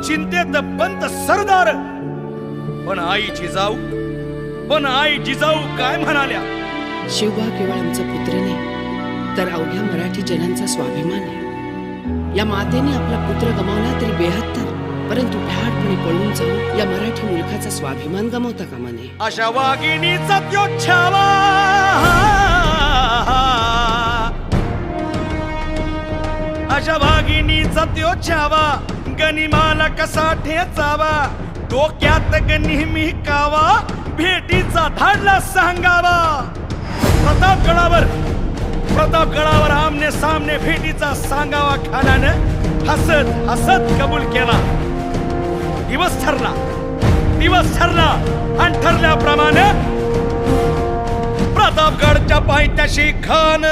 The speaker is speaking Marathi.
चिंतेत पंत सरदार. पण आई जिजाऊ काय म्हणाल्या? शिवबा केवळ आमचा पुत्र नाही तर अवघ्या मराठी जनांचा स्वाभिमान आहे. या मातेने आपला पुत्र गमावला तरी 72, परंतु भ्याडपणे पळून जाऊन या मराठी मुलखाचा स्वाभिमान गमावता कामा नये. अशा वाघिणीचा त्यो छावा, अशा वाघिणीचा त्यो छावा, गनिमाला कसा ठेचावा, डोक्यात नेहमी कावा, भेटीचा धाडला सांगावा. प्रतापगडावर आमने सामने भेटीचा सांगावा खानानं हसत हसत कबूल केला. दिवस ठरला आणि ठरल्याप्रमाणे प्रतापगडच्या पायथ्याशी खान